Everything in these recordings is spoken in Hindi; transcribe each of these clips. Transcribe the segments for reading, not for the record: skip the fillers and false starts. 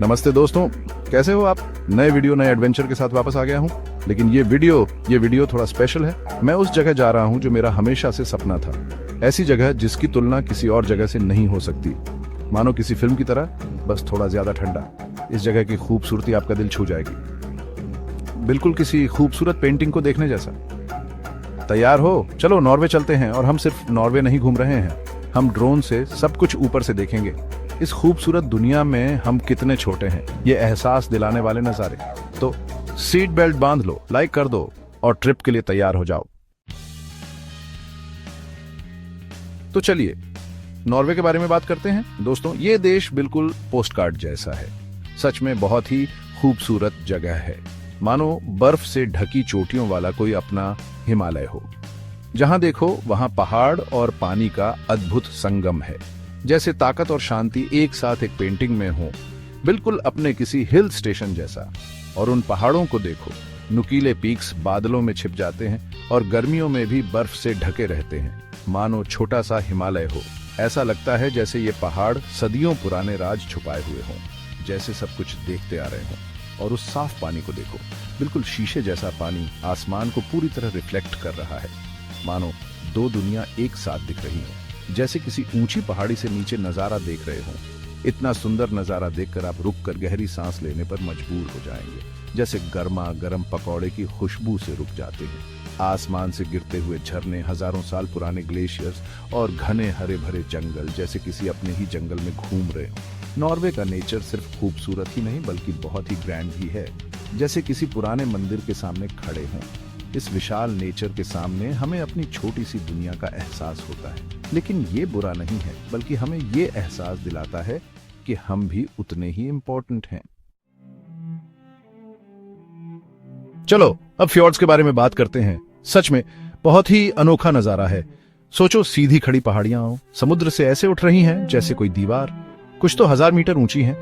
नमस्ते दोस्तों, कैसे हो आप? नए वीडियो नए एडवेंचर के साथ वापस आ गया हूँ। लेकिन ये वीडियो थोड़ा स्पेशल है। मैं उस जगह जा रहा हूँ जो मेरा हमेशा से सपना था। ऐसी जगह जिसकी तुलना किसी और जगह से नहीं हो सकती। मानो किसी फिल्म की तरह, बस थोड़ा ज्यादा ठंडा। इस जगह की खूबसूरती आपका दिल छू जाएगी, बिल्कुल किसी खूबसूरत पेंटिंग को देखने जैसा। तैयार हो? चलो नॉर्वे चलते हैं। और हम सिर्फ नॉर्वे नहीं घूम रहे हैं, हम ड्रोन से सब कुछ ऊपर से देखेंगे। इस खूबसूरत दुनिया में हम कितने छोटे हैं, ये एहसास दिलाने वाले नजारे। तो सीट बेल्ट बांध लो, लाइक कर दो और ट्रिप के लिए तैयार हो जाओ। तो चलिए नॉर्वे के बारे में बात करते हैं। दोस्तों, ये देश बिल्कुल पोस्टकार्ड जैसा है। सच में बहुत ही खूबसूरत जगह है। मानो बर्फ से ढकी चोटियों वाला कोई अपना हिमालय हो। जहां देखो वहां पहाड़ और पानी का अद्भुत संगम है। जैसे ताकत और शांति एक साथ एक पेंटिंग में हो, बिल्कुल अपने किसी हिल स्टेशन जैसा। और उन पहाड़ों को देखो, नुकीले पीक्स बादलों में छिप जाते हैं और गर्मियों में भी बर्फ से ढके रहते हैं। मानो छोटा सा हिमालय हो। ऐसा लगता है जैसे ये पहाड़ सदियों पुराने राज छुपाए हुए हों, जैसे सब कुछ देखते आ रहे हों। और उस साफ पानी को देखो, बिल्कुल शीशे जैसा पानी आसमान को पूरी तरह रिफ्लेक्ट कर रहा है। मानो दो दुनिया एक साथ दिख रही हो, जैसे किसी ऊंची पहाड़ी से नीचे नजारा देख रहे हो। इतना सुंदर नजारा देखकर आप रुककर गहरी सांस लेने पर मजबूर हो जाएंगे, जैसे गर्मा गर्म पकौड़े की खुशबू से रुक जाते हैं। आसमान से गिरते हुए झरने, हजारों साल पुराने ग्लेशियर्स और घने हरे भरे जंगल, जैसे किसी अपने ही जंगल में घूम रहे हो। नॉर्वे का नेचर सिर्फ खूबसूरत ही नहीं बल्कि बहुत ही ग्रैंड भी है, जैसे किसी पुराने मंदिर के सामने खड़े हों। इस विशाल नेचर के सामने हमें अपनी छोटी सी दुनिया का एहसास होता है। लेकिन ये बुरा नहीं है, बल्कि हमें ये एहसास दिलाता है कि हम भी उतने ही इंपॉर्टेंट हैं। चलो अब फ्योर्ड्स के बारे में बात करते हैं। सच में बहुत ही अनोखा नजारा है। सोचो, सीधी खड़ी पहाड़ियां समुद्र से ऐसे उठ रही हैं जैसे कोई दीवार, कुछ तो 1000 मीटर ऊंची हैं,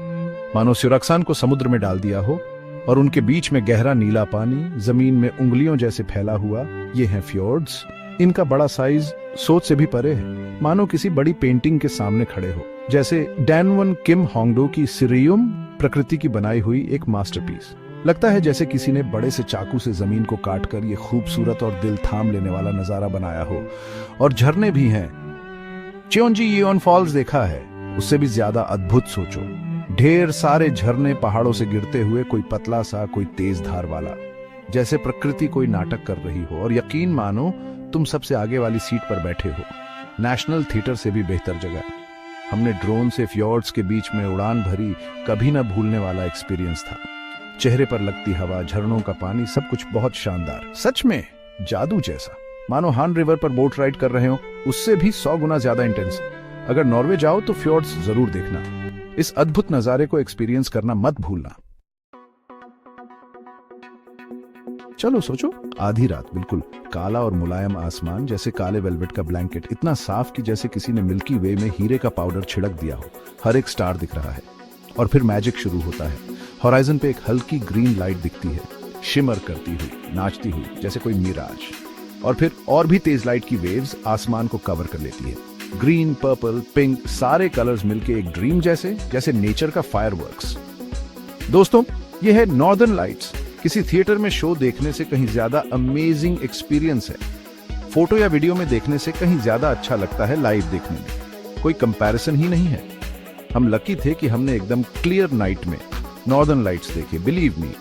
मानो स्योरक्सान को समुद्र में डाल दिया हो। और उनके बीच में गहरा नीला पानी, जमीन में उंगलियों जैसे फैला हुआ। ये हैं फ्योर्ड्स। इनका बड़ा साइज सोच से भी परे है। मानो किसी बड़ी पेंटिंग के सामने खड़े हो, जैसे डैनवन किम होंगडो की सिरियम प्रकृति की बनाई हुई एक मास्टरपीस। लगता है जैसे किसी ने बड़े से चाकू से जमीन को काटकर ये खूबसूरत और दिल थाम लेने वाला नजारा बनाया हो। और झरने भी हैं। चेओंजी फॉल्स देखा है, उससे भी ज्यादा अद्भुत सोचो। ढेर सारे झरने पहाड़ों से गिरते हुए, कोई पतला सा, कोई तेज धार वाला, जैसे प्रकृति कोई नाटक कर रही हो। और यकीन मानो तुम सबसे आगे वाली सीट पर बैठे हो। नेशनल थिएटर से भी बेहतर जगह। हमने ड्रोन से फ्योर्ड्स के बीच में उड़ान भरी, कभी न भूलने वाला एक्सपीरियंस था। चेहरे पर लगती हवा, झरनों का पानी, सब कुछ बहुत शानदार। सच में जादू जैसा। मानो हान रिवर पर बोट राइड कर रहे हो, उससे भी 100 गुना ज्यादा इंटेंस। अगर नॉर्वे जाओ तो फ्योर्ड्स जरूर देखना। इस अद्भुत नजारे को एक्सपीरियंस करना मत भूलना। चलो सोचो, आधी रात, बिल्कुल काला और मुलायम आसमान, जैसे काले वेलवेट का ब्लैंकेट, इतना साफ कि जैसे किसी ने मिल्की वे में हीरे का पाउडर छिड़क दिया हो। हर एक स्टार दिख रहा है। और फिर मैजिक शुरू होता है। होराइजन पे एक हल्की ग्रीन लाइट दिखती है, शिमर करती हुई, नाचती हुई, जैसे कोई मिराज। और फिर और भी तेज लाइट की वेव्स आसमान को कवर कर लेती है। ग्रीन, पर्पल, पिंक, सारे कलर्स मिलके एक ड्रीम जैसे नेचर का फायरवर्क्स। दोस्तों, ये है नॉर्दर्न लाइट्स। किसी थिएटर में शो देखने से कहीं ज्यादा अमेजिंग एक्सपीरियंस है। फोटो या वीडियो में देखने से कहीं ज्यादा अच्छा लगता है लाइव देखने में। कोई कंपैरिजन ही नहीं है। हम लकी थे कि हमने एकदम क्लियर नाइट में नॉर्दर्न लाइट्स देखे। बिलीव मी,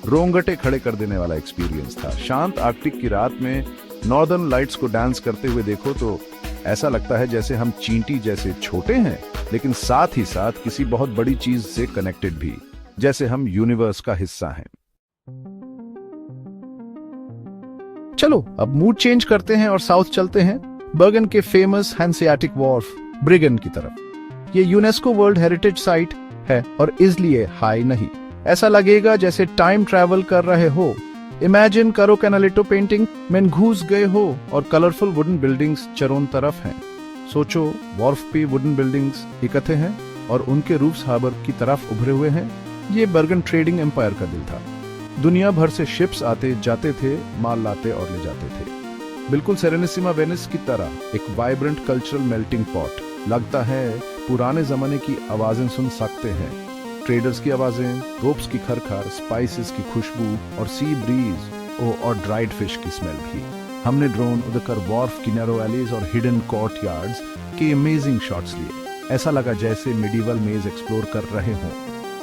रोंगटे खड़े कर देने वाला एक्सपीरियंस था। शांत आर्कटिक की रात में नॉर्दर्न लाइट्स को डांस करते हुए देखो तो ऐसा लगता है जैसे हम चींटी जैसे छोटे हैं, लेकिन साथ ही साथ किसी बहुत बड़ी चीज से कनेक्टेड भी, जैसे हम यूनिवर्स का हिस्सा हैं। चलो अब मूड चेंज करते हैं और साउथ चलते हैं, बर्गन के फेमस हैंसेयाटिक वॉर्फ ब्रिगन की तरफ। ये यूनेस्को वर्ल्ड हेरिटेज साइट है और इसलिए हाई नहीं। ऐसा लगेगा जैसे टाइम ट्रैवल कर रहे हो। इमेजिन करो कैनालेटो पेंटिंग में घुस गए हो और कलरफुल वुडन बिल्डिंग्स चारों तरफ हैं। सोचो, वॉर्फ पे वुडन बिल्डिंग्स इकट्ठे हैं और उनके रूफ्स हार्बर की तरफ उभरे हुए हैं। ये बर्गन ट्रेडिंग एम्पायर का दिल था। दुनिया भर से शिप्स आते जाते थे, माल लाते और ले जाते थे। बिल्कुल सेरेनिसिमा वेनिस की तरह एक वाइब्रेंट कल्चरल मेल्टिंग पॉट। लगता है पुराने जमाने की आवाजें सुन सकते हैं। ट्रेडर्स की आवाजें, रोप्स की खरखर, स्पाइसेस की खुशबू और सी ब्रीज और ड्राइड फिश की स्मेल भी। हमने ड्रोन उड़कर वॉर्फ की नैरो एलीज और हिडन कोर्टयार्ड्स के अमेजिंग शॉट्स लिए। ऐसा लगा जैसे मिडिवल मेज एक्सप्लोर कर रहे हों।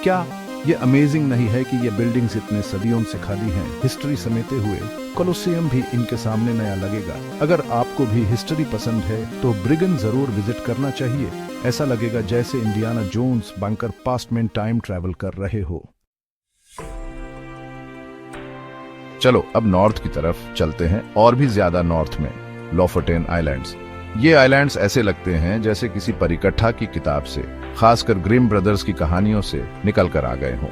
क्या ये अमेजिंग नहीं है कि ये बिल्डिंग्स इतने सदियों से खाली हैं, हिस्ट्री समेटे हुए। कोलोसियम भी इनके सामने नया लगेगा। अगर आपको भी हिस्ट्री पसंद है तो ब्रिगन जरूर विजिट करना चाहिए। ऐसा लगेगा जैसे इंडियाना जोन्स बंकर पास्ट में टाइम ट्रैवल कर रहे हो। चलो अब नॉर्थ की तरफ चलते हैं, और भी ज्यादा नॉर्थ में लोफोटेन आइलैंड्स। ये आइलैंड्स ऐसे लगते हैं जैसे किसी परिकथा की किताब से, खासकर ग्रिम ब्रदर्स की कहानियों से निकल कर आ गए हों।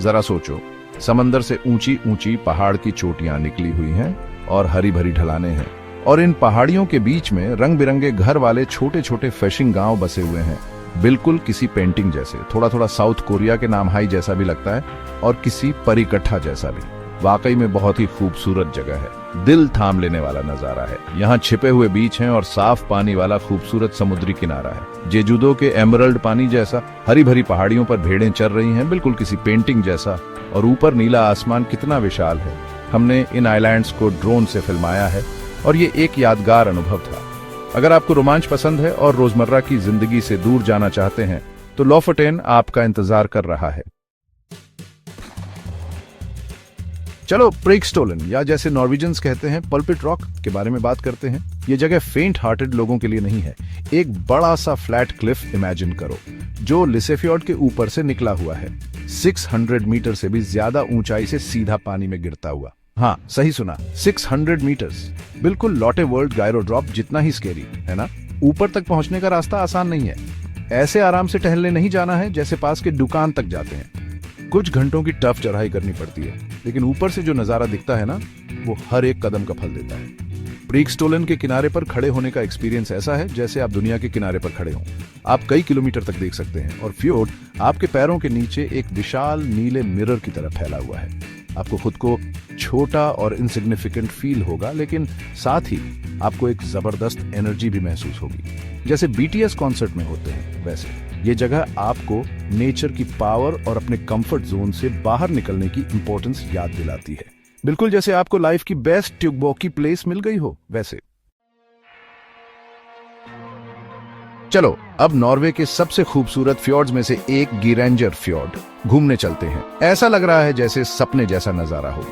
जरा सोचो, समंदर से ऊंची ऊंची पहाड़ की चोटियां निकली हुई हैं और हरी भरी ढलाने हैं, और इन पहाड़ियों के बीच में रंग बिरंगे घर वाले छोटे छोटे फिशिंग गांव बसे हुए हैं, बिल्कुल किसी पेंटिंग जैसे। थोड़ा थोड़ा साउथ कोरिया के नामहाई जैसा भी लगता है और किसी परिकथा जैसा भी। वाकई में बहुत ही खूबसूरत जगह है, दिल थाम लेने वाला नजारा है। यहाँ छिपे हुए बीच हैं और साफ पानी वाला खूबसूरत समुद्री किनारा है। जेजुदो के एमरल्ड पानी जैसा हरी भरी पहाड़ियों पर भेड़ें चर रही हैं, बिल्कुल किसी पेंटिंग जैसा। और ऊपर नीला आसमान कितना विशाल है। हमने इन आइलैंड्स को ड्रोन से फिल्माया है और ये एक यादगार अनुभव था। अगर आपको रोमांच पसंद है और रोजमर्रा की जिंदगी से दूर जाना चाहते हैं तो लोफोटेन आपका इंतजार कर रहा है। चलो प्रिक्सटोलन, या जैसे नॉर्वेजियंस कहते हैं पल्पिट रॉक, के बारे में बात करते हैं। ये जगह फेंट हार्टेड लोगों के लिए नहीं है। एक बड़ा सा फ्लैट क्लिफ इमेजिन करो जो लिसेफ्योर्ड के ऊपर से निकला हुआ है, 600 मीटर से भी ज्यादा ऊंचाई से सीधा पानी में गिरता हुआ। हाँ, सही सुना, 600 मीटर्स। बिल्कुल लॉटे वर्ल्ड गायरो ड्रॉप जितना ही स्केरी है ना। ऊपर तक पहुंचने का रास्ता आसान नहीं है। ऐसे आराम से टहलने नहीं जाना है जैसे पास के दुकान तक जाते हैं। कुछ घंटों की टफ चढ़ाई करनी पड़ती है, लेकिन ऊपर से जो नजारा दिखता है ना, वो हर एक कदम का फल देता है। प्रिक्सटोलन के किनारे पर खड़े होने का एक्सपीरियंस ऐसा है जैसे आप दुनिया के किनारे पर खड़े हों। आप कई किलोमीटर तक देख सकते हैं और फ्योर्ड आपके पैरों के नीचे एक विशाल नीले मिरर की तरह फैला हुआ है। आपको खुद को छोटा और इनसिग्निफिकेंट फील होगा, लेकिन साथ ही आपको एक जबरदस्त एनर्जी भी महसूस होगी, जैसे बीटीएस कॉन्सर्ट में होते हैं। वैसे ये जगह आपको नेचर की पावर और अपने कंफर्ट जोन से बाहर निकलने की इंपॉर्टेंस याद दिलाती है, बिल्कुल जैसे आपको लाइफ की बेस्ट ट्यूबॉकी प्लेस मिल गई हो वैसे। चलो अब नॉर्वे के सबसे खूबसूरत फ्योर्ड्स में से एक गिरेंजर फ्योर्ड घूमने चलते हैं। ऐसा लग रहा है जैसे सपने जैसा नजारा हो,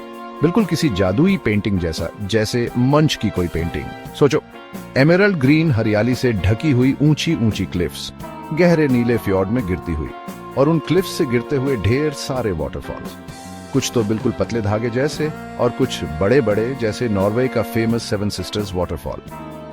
बिल्कुल किसी जादुई पेंटिंग जैसा, जैसे मंच की कोई पेंटिंग। सोचो, एमरल्ड ग्रीन हरियाली से ढकी हुई ऊंची ऊंची क्लिफ्स गहरे नीले फ्योर्ड में गिरती हुई, और उन क्लिफ्स से गिरते हुए ढेर सारे वाटरफॉल्स, कुछ तो बिल्कुल पतले धागे जैसे और कुछ बड़े बड़े, जैसे नॉर्वे का फेमस सेवन सिस्टर्स वाटरफॉल।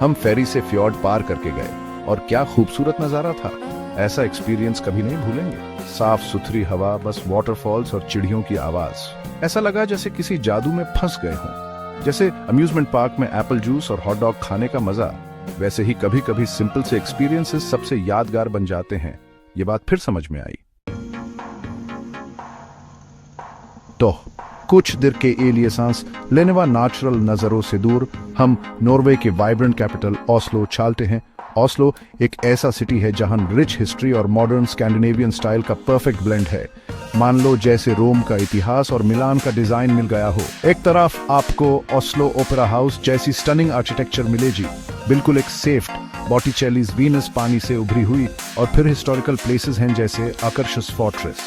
हम फेरी से फ्योर्ड पार करके गए और क्या खूबसूरत नजारा था। ऐसा एक्सपीरियंस कभी नहीं भूलेंगे। साफ सुथरी हवा, बस वाटरफॉल्स और चिड़ियों की आवाज। ऐसा लगा जैसे किसी जादू में फंस गए हों। जैसे अम्यूजमेंट पार्क में एप्पल जूस और हॉट डॉग खाने का मजा, वैसे ही कभी कभी सिंपल से एक्सपीरियंसेस सबसे यादगार बन जाते हैं। ये बात फिर समझ में आई। तो कुछ देर के लिए सांस लेने व नेचुरल नजरों से दूर हम नॉर्वे के वाइब्रेंट कैपिटल ओस्लो चलते हैं। ओस्लो एक ऐसा सिटी है जहां रिच हिस्ट्री और मॉडर्न स्कैंडिनेवियन स्टाइल का परफेक्ट ब्लेंड है। मान लो जैसे रोम का इतिहास और मिलान का डिजाइन मिल गया हो। एक तरफ आपको ओस्लो ओपेरा हाउस जैसी स्टनिंग आर्किटेक्चर मिलेगी, बिल्कुल एक सेफ बॉटिचेलीज वीनस पानी से उभरी हुई, और फिर हिस्टोरिकल प्लेसेस हैं जैसे आकर्षस फोर्ट्रेस।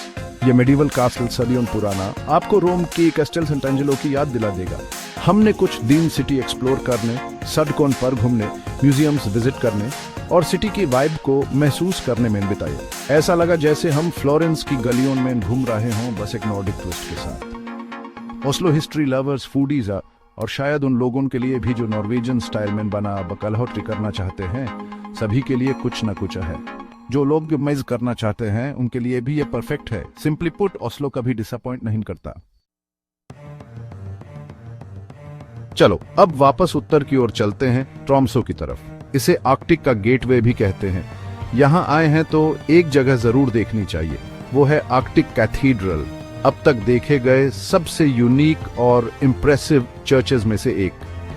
ये मेडिवल कास्टल सदियों पुराना आपको रोम की कैस्टल सेंटेंजेलो की याद दिला देगा। हमने कुछ दिन सिटी एक्सप्लोर करने, सड़कों पर घूमने, म्यूजियम्स विजिट करने और सिटी की वाइब को महसूस करने में बिताए। ऐसा लगा जैसे हम फ्लोरेंस की गलियों में घूम रहे हों, बस एक नॉर्डिक ट्विस्ट के साथ। ओस्लो हिस्ट्री लवर्स, फूडीज और शायद उन लोगों के लिए भी जो नॉर्वेजियन स्टाइल में बना बकलहोट्री करना चाहते हैं, सभी के लिए कुछ न कुछ है। जो लोग मेज करना चाहते हैं उनके लिए भी ये परफेक्ट है। सिंपली पुट, ओस्लो कभी डिसअपॉइंट नहीं करता। चलो अब वापस उत्तर की ओर चलते हैं, ट्रॉम्सो की तरफ। इसे आर्कटिक का गेटवे भी कहते हैं। यहाँ आए हैं तो एक जगह जरूर देखनी चाहिए, वो है आर्कटिक कैथीड्रल। अब तक देखे गए सबसे यूनिक और इम्प्रेसिव चर्चेज में से एक।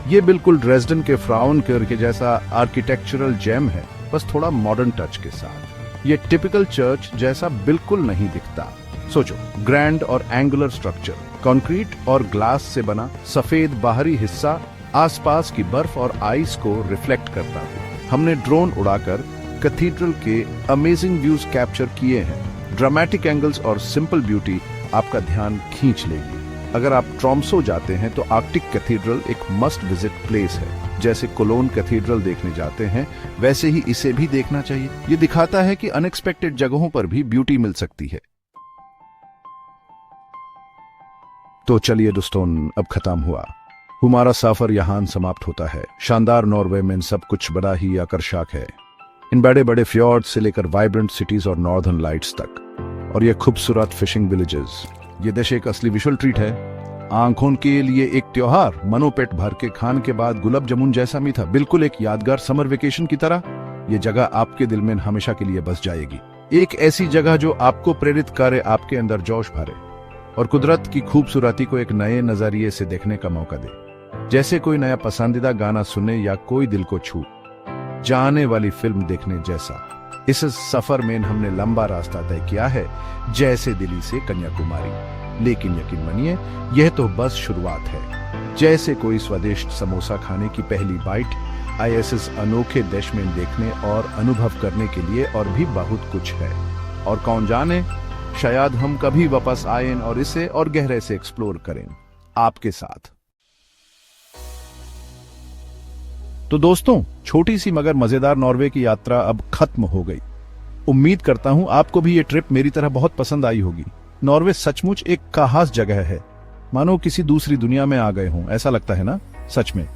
ये बिल्कुल ड्रेसडन के फ्राउनकर के जैसा आर्किटेक्चरल जेम है, बस थोड़ा मॉडर्न टच के साथ। ये टिपिकल चर्च जैसा बिल्कुल नहीं दिखता। सोचो, ग्रैंड और एंगुलर स्ट्रक्चर, कंक्रीट और ग्लास से बना, सफेद बाहरी हिस्सा आसपास की बर्फ और आइस को रिफ्लेक्ट करता है। हमने ड्रोन उड़ाकर कैथीड्रल के अमेजिंग व्यूज कैप्चर किए हैं। ड्रामेटिक एंगल्स और सिंपल ब्यूटी आपका ध्यान खींच लेगी। अगर आप ट्रॉम्सो जाते हैं तो आर्कटिक कैथीड्रल एक मस्ट विजिट प्लेस है। जैसे कोलोन कैथीड्रल देखने जाते हैं, वैसे ही इसे भी देखना चाहिए। ये दिखाता है कि अनएक्सपेक्टेड जगहों पर भी ब्यूटी मिल सकती है। तो चलिए दोस्तों, अब खत्म हुआ हमारा सफर, यहाँ समाप्त होता है। शानदार नॉर्वे में सब कुछ बड़ा ही आकर्षक है। इन बड़े बड़े फ्योर्ड से लेकर वाइब्रेंट सिटीज और नॉर्दर्न लाइट्स तक, और ये खूबसूरत फिशिंग विलेजेस। ये देश एक असली विजुअल ट्रीट है। आंखों के लिए एक त्योहार, मनो पेट भर के खाने के बाद गुलाब जामुन जैसा मीठा, बिल्कुल एक यादगार समर वेकेशन की तरह। ये जगह आपके दिल में हमेशा के लिए बस जाएगी। एक ऐसी जगह जो आपको प्रेरित करे, आपके अंदर जोश भरे और कुदरत की खूबसूरती को एक नए नजरिए से देखने का मौका दे। जैसे कोई नया पसंदीदा गाना सुने या कोई दिल को छू जाने वाली फिल्म देखने जैसा। इस सफर में हमने लंबा रास्ता तय किया है, जैसे दिल्ली से कन्याकुमारी। लेकिन यकीन मानिए, यह तो बस शुरुआत है। जैसे कोई स्वादिष्ट समोसा खाने की पहली बाइट, आईएसएस अनोखे देश में देखने और अनुभव करने के लिए और भी बहुत कुछ है। और कौन जाने, शायद हम कभी वापस आए और इसे और गहरे से एक्सप्लोर करें आपके साथ। तो दोस्तों, छोटी सी मगर मजेदार नॉर्वे की यात्रा अब खत्म हो गई। उम्मीद करता हूं आपको भी ये ट्रिप मेरी तरह बहुत पसंद आई होगी। नॉर्वे सचमुच एक खास जगह है, मानो किसी दूसरी दुनिया में आ गए हों, ऐसा लगता है ना। सच में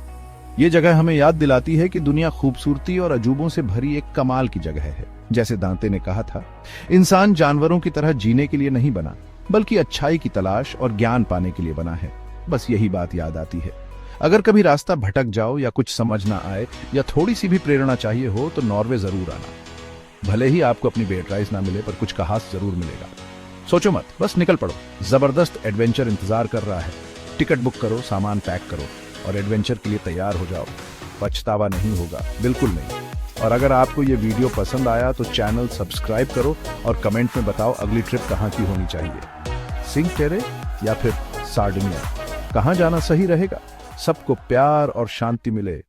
ये जगह हमें याद दिलाती है कि दुनिया खूबसूरती और अजूबों से भरी एक कमाल की जगह है। जैसे दांते ने कहा था, इंसान जानवरों की तरह जीने के लिए नहीं बना, बल्कि अच्छाई की तलाश और ज्ञान पाने के लिए बना है। बस यही बात याद आती है। अगर कभी रास्ता भटक जाओ या कुछ समझ ना आए या थोड़ी सी भी प्रेरणा चाहिए हो, तो नॉर्वे जरूर आना। भले ही आपको अपनी बेट राइस ना मिले, पर कुछ खास जरूर मिलेगा। सोचो मत, बस निकल पड़ो। जबरदस्त एडवेंचर इंतजार कर रहा है। टिकट बुक करो, सामान पैक करो और एडवेंचर के लिए तैयार हो जाओ। पछतावा नहीं होगा, बिल्कुल नहीं। और अगर आपको ये वीडियो पसंद आया तो चैनल सब्सक्राइब करो और कमेंट में बताओ अगली ट्रिप कहाँ की होनी चाहिए। सिंक टेरे या फिर सार्डिनिया, कहाँ जाना सही रहेगा। सबको प्यार और शांति मिले।